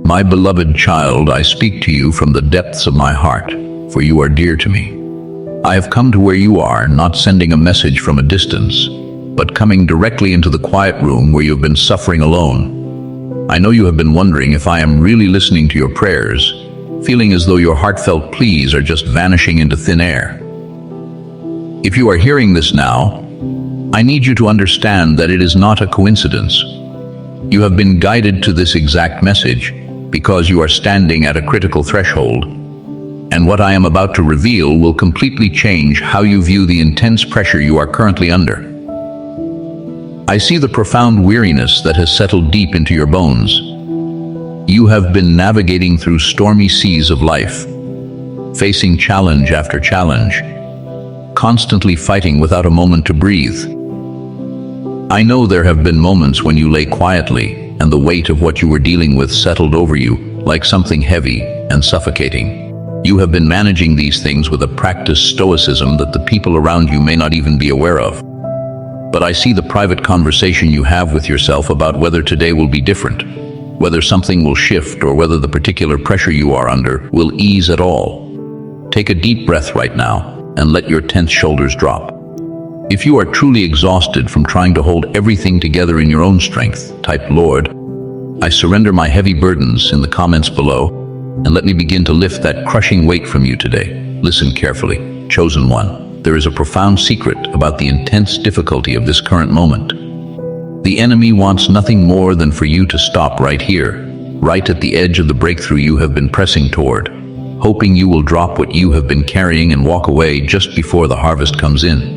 My beloved child, I speak to you from the depths of my heart, for you are dear to me. I have come to where you are, not sending a message from a distance, but coming directly into the quiet room where you have been suffering alone. I know you have been wondering if I am really listening to your prayers, feeling as though your heartfelt pleas are just vanishing into thin air. If you are hearing this now, I need you to understand that it is not a coincidence. You have been guided to this exact message because you are standing at a critical threshold, and what I am about to reveal will completely change how you view the intense pressure you are currently under. I see the profound weariness that has settled deep into your bones. You have been navigating through stormy seas of life, facing challenge after challenge, constantly fighting without a moment to breathe. I know there have been moments when you lay quietly and the weight of what you were dealing with settled over you like something heavy and suffocating. You have been managing these things with a practiced stoicism that the people around you may not even be aware of. But I see the private conversation you have with yourself about whether today will be different, whether something will shift, or whether the particular pressure you are under will ease at all. Take a deep breath right now and let your tense shoulders drop. If you are truly exhausted from trying to hold everything together in your own strength, type "Lord, I surrender my heavy burdens" in the comments below, and let me begin to lift that crushing weight from you today. Listen carefully, chosen one. There is a profound secret about the intense difficulty of this current moment. The enemy wants nothing more than for you to stop right here, right at the edge of the breakthrough you have been pressing toward, hoping you will drop what you have been carrying and walk away just before the harvest comes in.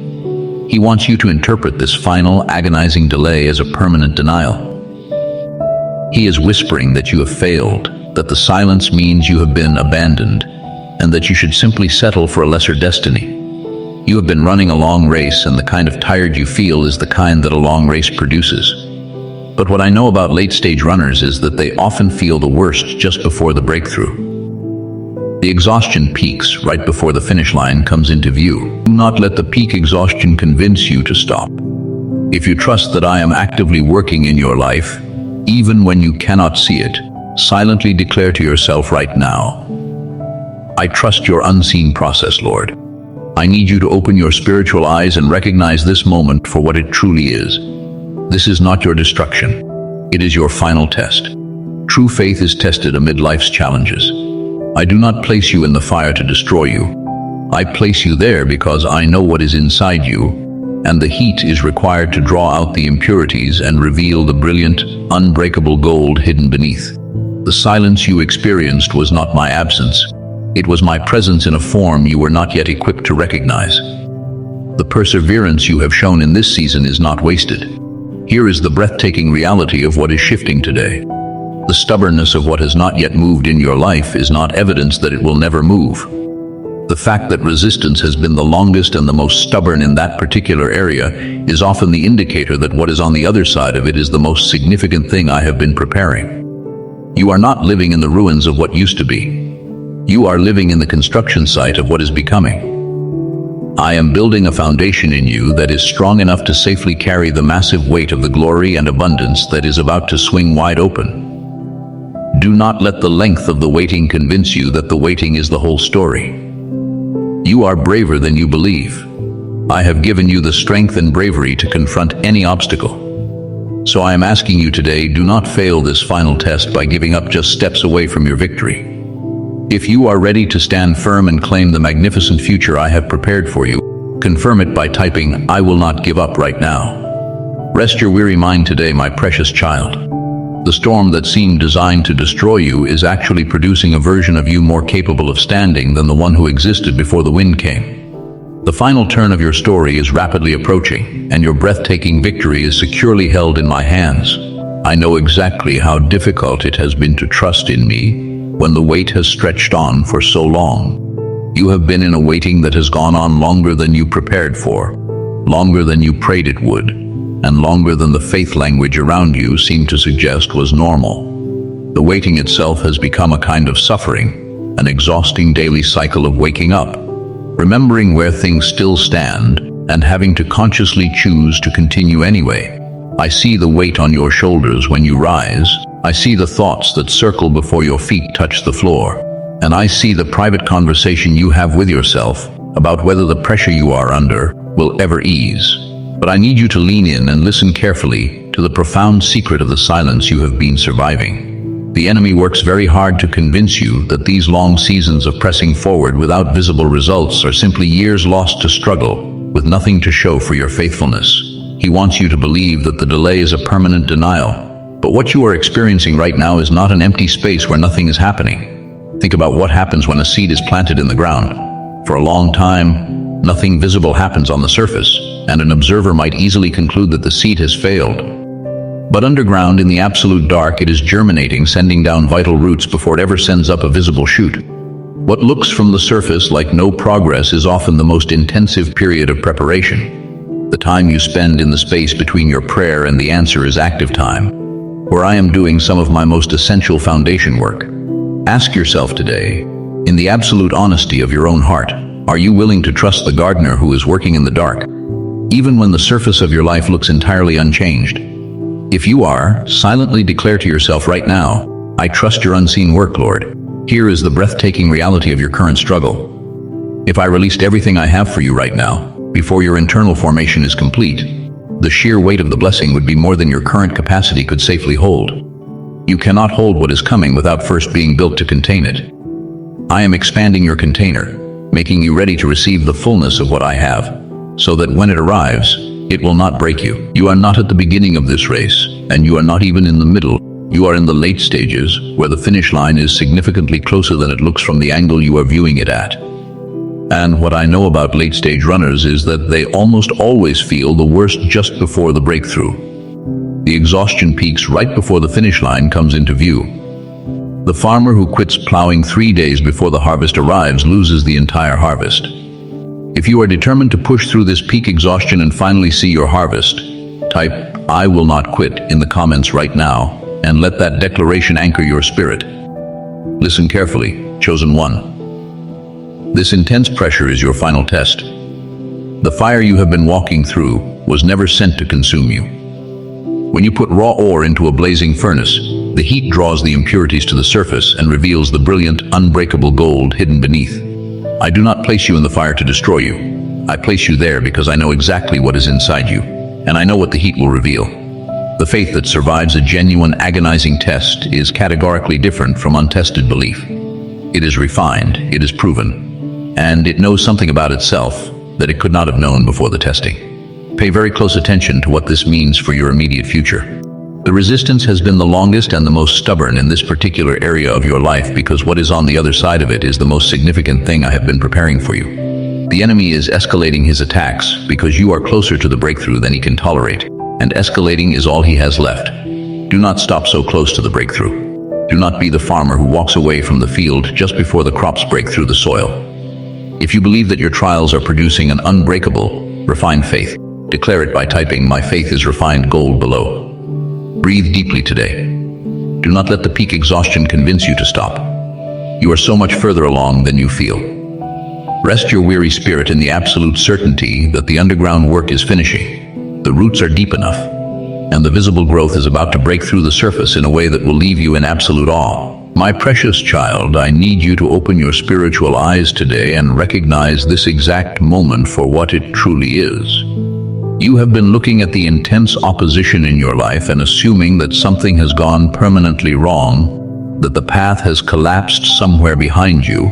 He wants you to interpret this final, agonizing delay as a permanent denial. He is whispering that you have failed, that the silence means you have been abandoned, and that you should simply settle for a lesser destiny. You have been running a long race, and the kind of tired you feel is the kind that a long race produces. But what I know about late-stage runners is that they often feel the worst just before the breakthrough. The exhaustion peaks right before the finish line comes into view. Do not let the peak exhaustion convince you to stop. If you trust that I am actively working in your life, even when you cannot see it, silently declare to yourself right now, I trust your unseen process, Lord. I need you to open your spiritual eyes and recognize this moment for what it truly is. This is not your destruction. It is your final test. True faith is tested amid life's challenges. I do not place you in the fire to destroy you. I place you there because I know what is inside you, and the heat is required to draw out the impurities and reveal the brilliant, unbreakable gold hidden beneath. The silence you experienced was not my absence. It was my presence in a form you were not yet equipped to recognize. The perseverance you have shown in this season is not wasted. Here is the breathtaking reality of what is shifting today. The stubbornness of what has not yet moved in your life is not evidence that it will never move. The fact that resistance has been the longest and the most stubborn in that particular area is often the indicator that what is on the other side of it is the most significant thing I have been preparing. You are not living in the ruins of what used to be. You are living in the construction site of what is becoming. I am building a foundation in you that is strong enough to safely carry the massive weight of the glory and abundance that is about to swing wide open. Do not let the length of the waiting convince you that the waiting is the whole story. You are braver than you believe. I have given you the strength and bravery to confront any obstacle. So I am asking you today, do not fail this final test by giving up just steps away from your victory. If you are ready to stand firm and claim the magnificent future I have prepared for you, confirm it by typing, I will not give up right now. Rest your weary mind today, my precious child. The storm that seemed designed to destroy you is actually producing a version of you more capable of standing than the one who existed before the wind came. The final turn of your story is rapidly approaching, and your breathtaking victory is securely held in my hands. I know exactly how difficult it has been to trust in me when the wait has stretched on for so long. You have been in a waiting that has gone on longer than you prepared for, longer than you prayed it would, and longer than the faith language around you seemed to suggest was normal. The waiting itself has become a kind of suffering, an exhausting daily cycle of waking up, remembering where things still stand, and having to consciously choose to continue anyway. I see the weight on your shoulders when you rise. I see the thoughts that circle before your feet touch the floor. And I see the private conversation you have with yourself about whether the pressure you are under will ever ease. But I need you to lean in and listen carefully to the profound secret of the silence you have been surviving. The enemy works very hard to convince you that these long seasons of pressing forward without visible results are simply years lost to struggle, with nothing to show for your faithfulness. He wants you to believe that the delay is a permanent denial. But what you are experiencing right now is not an empty space where nothing is happening. Think about what happens when a seed is planted in the ground. For a long time, nothing visible happens on the surface, and an observer might easily conclude that the seed has failed. But underground, in the absolute dark, it is germinating, sending down vital roots before it ever sends up a visible shoot. What looks from the surface like no progress is often the most intensive period of preparation. The time you spend in the space between your prayer and the answer is active time, where I am doing some of my most essential foundation work. Ask yourself today, in the absolute honesty of your own heart, are you willing to trust the gardener who is working in the dark, even when the surface of your life looks entirely unchanged? If you are, silently declare to yourself right now, I trust your unseen work, Lord. Here is the breathtaking reality of your current struggle. If I released everything I have for you right now, before your internal formation is complete, the sheer weight of the blessing would be more than your current capacity could safely hold. You cannot hold what is coming without first being built to contain it. I am expanding your container, making you ready to receive the fullness of what I have, so that when it arrives, it will not break you. You are not at the beginning of this race, and you are not even in the middle. You are in the late stages, where the finish line is significantly closer than it looks from the angle you are viewing it at. And what I know about late-stage runners is that they almost always feel the worst just before the breakthrough. The exhaustion peaks right before the finish line comes into view. The farmer who quits plowing 3 days before the harvest arrives loses the entire harvest. If you are determined to push through this peak exhaustion and finally see your harvest, type "I will not quit" in the comments right now, and let that declaration anchor your spirit. Listen carefully, chosen one. This intense pressure is your final test. The fire you have been walking through was never sent to consume you. When you put raw ore into a blazing furnace, the heat draws the impurities to the surface and reveals the brilliant, unbreakable gold hidden beneath. I do not place you in the fire to destroy you. I place you there because I know exactly what is inside you, and I know what the heat will reveal. The faith that survives a genuine, agonizing test is categorically different from untested belief. It is refined, it is proven, and it knows something about itself that it could not have known before the testing. Pay very close attention to what this means for your immediate future. The resistance has been the longest and the most stubborn in this particular area of your life because what is on the other side of it is the most significant thing I have been preparing for you. The enemy is escalating his attacks because you are closer to the breakthrough than he can tolerate, and escalating is all he has left. Do not stop so close to the breakthrough. Do not be the farmer who walks away from the field just before the crops break through the soil. If you believe that your trials are producing an unbreakable, refined faith, declare it by typing "My faith is refined gold" below. Breathe deeply today. Do not let the peak exhaustion convince you to stop. You are so much further along than you feel. Rest your weary spirit in the absolute certainty that the underground work is finishing. The roots are deep enough, and the visible growth is about to break through the surface in a way that will leave you in absolute awe. My precious child, I need you to open your spiritual eyes today and recognize this exact moment for what it truly is. You have been looking at the intense opposition in your life and assuming that something has gone permanently wrong, that the path has collapsed somewhere behind you,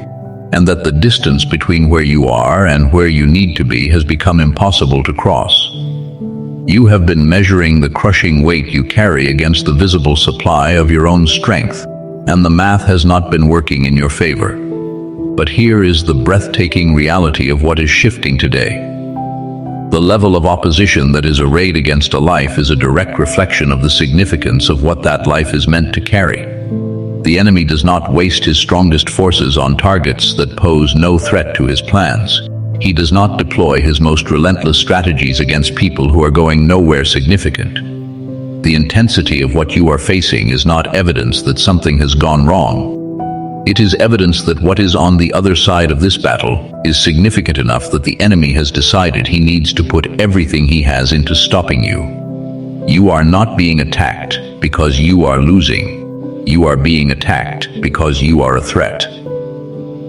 and that the distance between where you are and where you need to be has become impossible to cross. You have been measuring the crushing weight you carry against the visible supply of your own strength, and the math has not been working in your favor. But here is the breathtaking reality of what is shifting today. The level of opposition that is arrayed against a life is a direct reflection of the significance of what that life is meant to carry. The enemy does not waste his strongest forces on targets that pose no threat to his plans. He does not deploy his most relentless strategies against people who are going nowhere significant. The intensity of what you are facing is not evidence that something has gone wrong. It is evidence that what is on the other side of this battle is significant enough that the enemy has decided he needs to put everything he has into stopping you. You are not being attacked because you are losing. you are being attacked because you are a threat.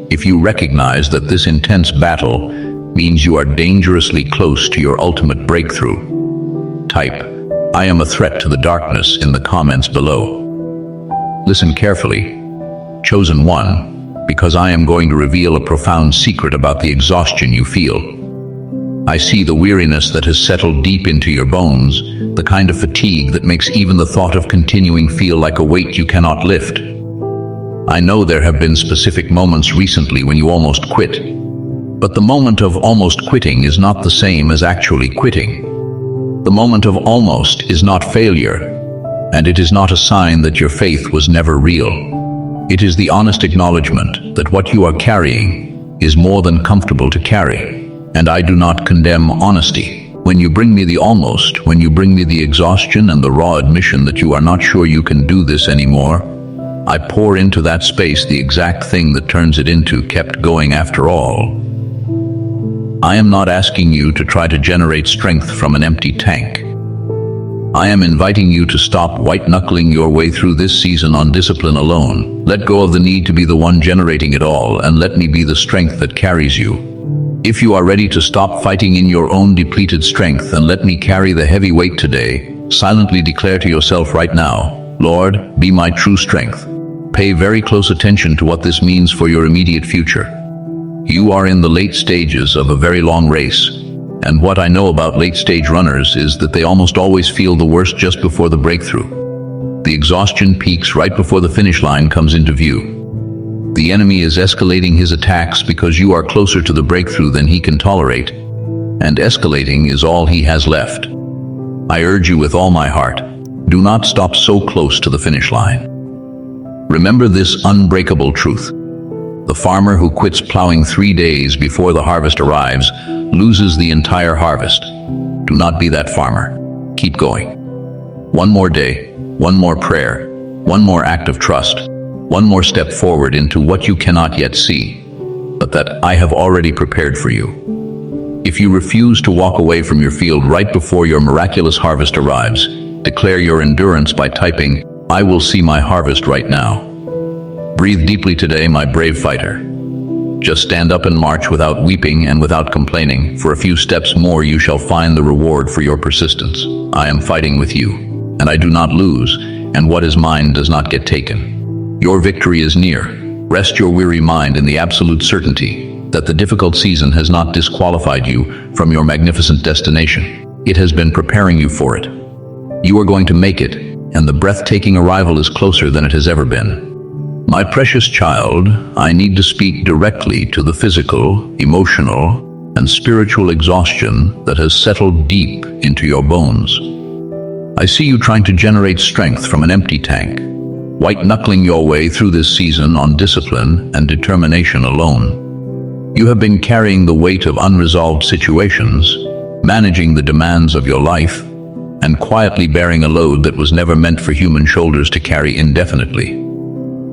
If you recognize that this intense battle means you are dangerously close to your ultimate breakthrough, type, "I am a threat to the darkness" in the comments below. Listen carefully. Chosen one, because I am going to reveal a profound secret about the exhaustion you feel. I see the weariness that has settled deep into your bones, the kind of fatigue that makes even the thought of continuing feel like a weight you cannot lift. I know there have been specific moments recently when you almost quit, but the moment of almost quitting is not the same as actually quitting. The moment of almost is not failure, and it is not a sign that your faith was never real. It is the honest acknowledgement that what you are carrying is more than comfortable to carry. And I do not condemn honesty. When you bring me the almost, when you bring me the exhaustion and the raw admission that you are not sure you can do this anymore, I pour into that space the exact thing that turns it into kept going after all. I am not asking you to try to generate strength from an empty tank. I am inviting you to stop white-knuckling your way through this season on discipline alone. Let go of the need to be the one generating it all, and let me be the strength that carries you. If you are ready to stop fighting in your own depleted strength and let me carry the heavy weight today, silently declare to yourself right now, "Lord, be my true strength." Pay very close attention to what this means for your immediate future. You are in the late stages of a very long race, and what I know about late-stage runners is that they almost always feel the worst just before the breakthrough. The exhaustion peaks right before the finish line comes into view. The enemy is escalating his attacks because you are closer to the breakthrough than he can tolerate, and escalating is all he has left. I urge you with all my heart, do not stop so close to the finish line. Remember this unbreakable truth. The farmer who quits plowing 3 days before the harvest arrives loses the entire harvest. Do not be that farmer. Keep going. One more day, one more prayer, one more act of trust, one more step forward into what you cannot yet see, but that I have already prepared for you. If you refuse to walk away from your field right before your miraculous harvest arrives, declare your endurance by typing, "I will see my harvest right now." Breathe deeply today, my brave fighter. Just stand up and march without weeping and without complaining. For a few steps more you shall find the reward for your persistence. I am fighting with you, and I do not lose, and what is mine does not get taken. Your victory is near. Rest your weary mind in the absolute certainty that the difficult season has not disqualified you from your magnificent destination. It has been preparing you for it. You are going to make it, and the breathtaking arrival is closer than it has ever been. My precious child, I need to speak directly to the physical, emotional, and spiritual exhaustion that has settled deep into your bones. I see you trying to generate strength from an empty tank, white-knuckling your way through this season on discipline and determination alone. You have been carrying the weight of unresolved situations, managing the demands of your life, and quietly bearing a load that was never meant for human shoulders to carry indefinitely.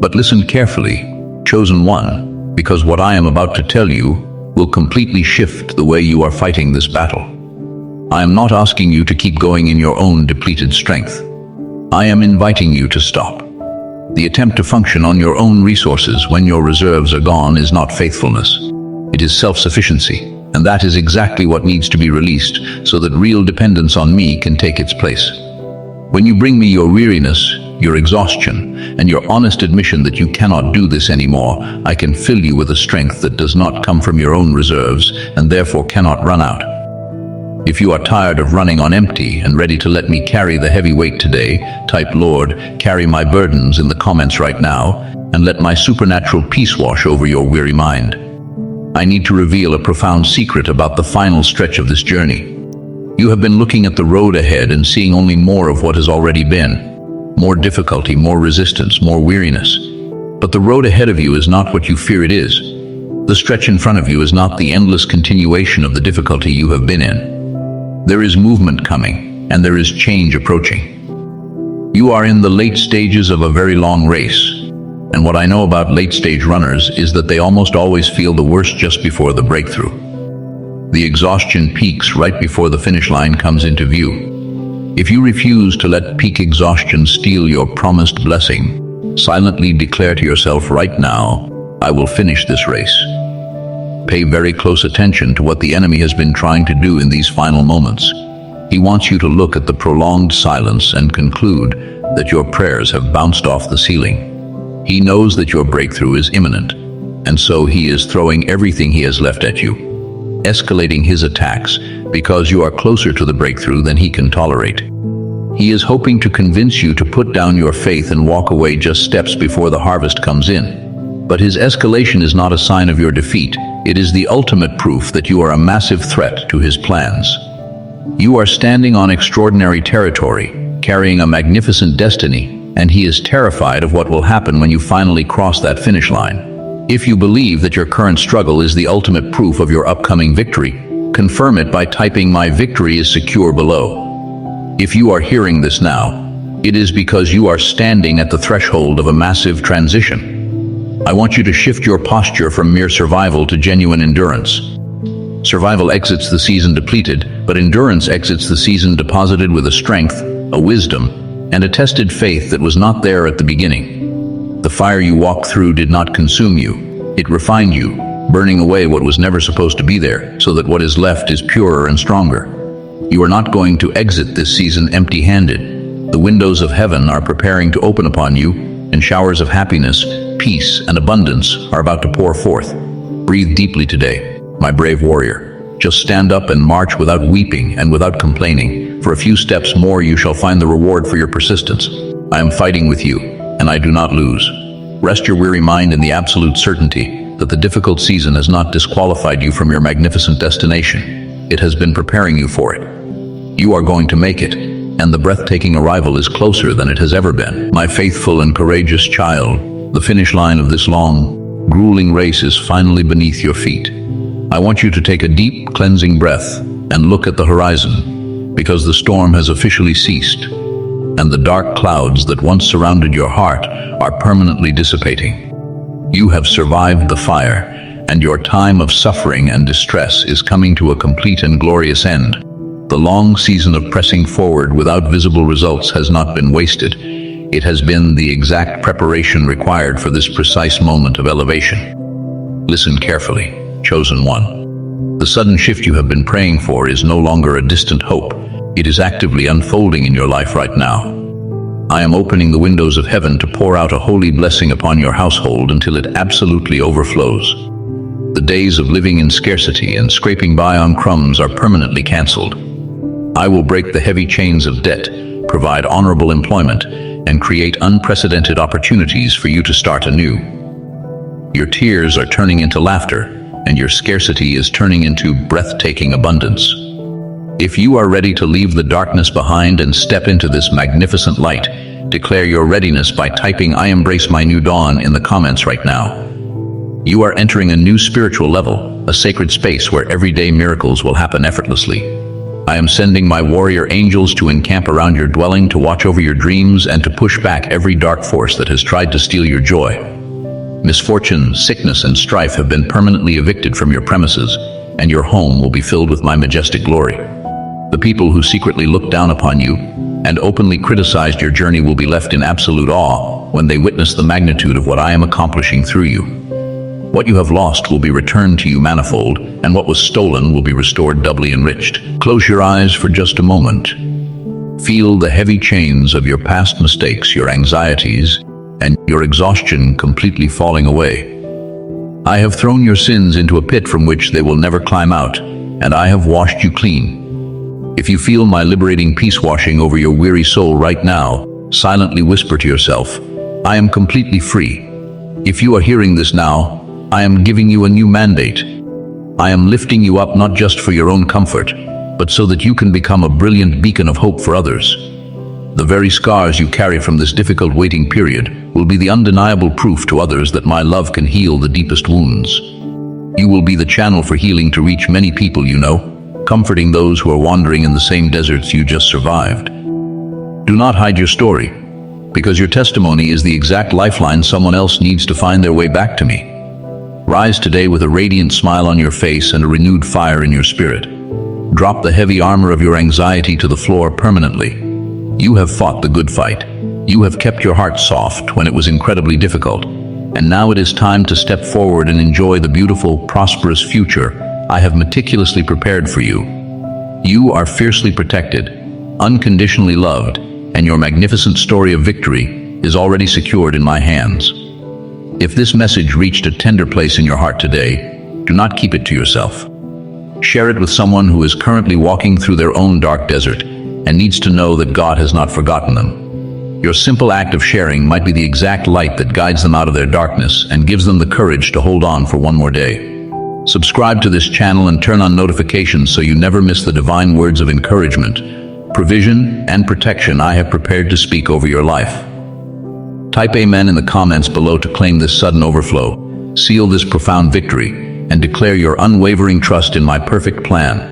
But listen carefully, chosen one, because what I am about to tell you will completely shift the way you are fighting this battle. I am not asking you to keep going in your own depleted strength. I am inviting you to stop. The attempt to function on your own resources when your reserves are gone is not faithfulness. It is self-sufficiency, and that is exactly what needs to be released so that real dependence on me can take its place. When you bring me your weariness, your exhaustion, and your honest admission that you cannot do this anymore, I can fill you with a strength that does not come from your own reserves and therefore cannot run out. If you are tired of running on empty and ready to let me carry the heavy weight today, type "Lord, carry my burdens" in the comments right now, and let my supernatural peace wash over your weary mind. I need to reveal a profound secret about the final stretch of this journey. You have been looking at the road ahead and seeing only more of what has already been. More difficulty, more resistance, more weariness. But the road ahead of you is not what you fear it is. The stretch in front of you is not the endless continuation of the difficulty you have been in. There is movement coming, and there is change approaching. You are in the late stages of a very long race, and what I know about late-stage runners is that they almost always feel the worst just before the breakthrough. The exhaustion peaks right before the finish line comes into view. If you refuse to let peak exhaustion steal your promised blessing, Silently declare to yourself right now, I will finish this race. Pay very close attention to what the enemy has been trying to do in these final moments. He wants you to look at the prolonged silence and conclude that your prayers have bounced off the ceiling. He knows that your breakthrough is imminent, and so he is throwing everything he has left at you, escalating his attacks because you are closer to the breakthrough than he can tolerate. He is hoping to convince you to put down your faith and walk away just steps before the harvest comes in. But his escalation is not a sign of your defeat. It is the ultimate proof that you are a massive threat to his plans. You are standing on extraordinary territory, carrying a magnificent destiny, and he is terrified of what will happen when you finally cross that finish line. If you believe that your current struggle is the ultimate proof of your upcoming victory, confirm it by typing "My victory is secure" below. If you are hearing this now, it is because you are standing at the threshold of a massive transition. I want you to shift your posture from mere survival to genuine endurance. Survival exits the season depleted, but endurance exits the season deposited with a strength, a wisdom, and a tested faith that was not there at the beginning. The fire you walked through did not consume you. It refined you, burning away what was never supposed to be there, so that what is left is purer and stronger. You are not going to exit this season empty-handed. The windows of heaven are preparing to open upon you, and showers of happiness, peace, and abundance are about to pour forth. Breathe deeply today, my brave warrior. Just stand up and march without weeping and without complaining. For a few steps more you shall find the reward for your persistence. I am fighting with you, and I do not lose. Rest your weary mind in the absolute certainty that the difficult season has not disqualified you from your magnificent destination. It has been preparing you for it. You are going to make it, and the breathtaking arrival is closer than it has ever been. My faithful and courageous child, the finish line of this long, grueling race is finally beneath your feet. I want you to take a deep, cleansing breath and look at the horizon, because the storm has officially ceased, and the dark clouds that once surrounded your heart are permanently dissipating. You have survived the fire, and your time of suffering and distress is coming to a complete and glorious end. The long season of pressing forward without visible results has not been wasted. It has been the exact preparation required for this precise moment of elevation. Listen carefully, chosen one. The sudden shift you have been praying for is no longer a distant hope. It is actively unfolding in your life right now. I am opening the windows of heaven to pour out a holy blessing upon your household until it absolutely overflows. The days of living in scarcity and scraping by on crumbs are permanently canceled. I will break the heavy chains of debt, provide honorable employment, and create unprecedented opportunities for you to start anew. Your tears are turning into laughter, and your scarcity is turning into breathtaking abundance. If you are ready to leave the darkness behind and step into this magnificent light, declare your readiness by typing "I embrace my new dawn" in the comments right now. You are entering a new spiritual level, a sacred space where everyday miracles will happen effortlessly. I am sending my warrior angels to encamp around your dwelling, to watch over your dreams, and to push back every dark force that has tried to steal your joy. Misfortune, sickness, and strife have been permanently evicted from your premises, and your home will be filled with my majestic glory. The people who secretly looked down upon you and openly criticized your journey will be left in absolute awe when they witness the magnitude of what I am accomplishing through you. What you have lost will be returned to you manifold, and what was stolen will be restored doubly enriched. Close your eyes for just a moment. Feel the heavy chains of your past mistakes, your anxieties, and your exhaustion completely falling away. I have thrown your sins into a pit from which they will never climb out, and I have washed you clean. If you feel my liberating peace washing over your weary soul right now, silently whisper to yourself, "I am completely free." If you are hearing this now, I am giving you a new mandate. I am lifting you up not just for your own comfort, but so that you can become a brilliant beacon of hope for others. The very scars you carry from this difficult waiting period will be the undeniable proof to others that my love can heal the deepest wounds. You will be the channel for healing to reach many people you know, comforting those who are wandering in the same deserts you just survived. Do not hide your story, because your testimony is the exact lifeline someone else needs to find their way back to me. Rise today with a radiant smile on your face and a renewed fire in your spirit. Drop the heavy armor of your anxiety to the floor permanently. You have fought the good fight. You have kept your heart soft when it was incredibly difficult, and now it is time to step forward and enjoy the beautiful, prosperous future I have meticulously prepared for you. You are fiercely protected, unconditionally loved, and your magnificent story of victory is already secured in my hands. If this message reached a tender place in your heart today, do not keep it to yourself. Share it with someone who is currently walking through their own dark desert and needs to know that God has not forgotten them. Your simple act of sharing might be the exact light that guides them out of their darkness and gives them the courage to hold on for one more day. Subscribe to this channel and turn on notifications so you never miss the divine words of encouragement, provision, and protection I have prepared to speak over your life. Type Amen in the comments below to claim this sudden overflow, seal this profound victory, and declare your unwavering trust in my perfect plan.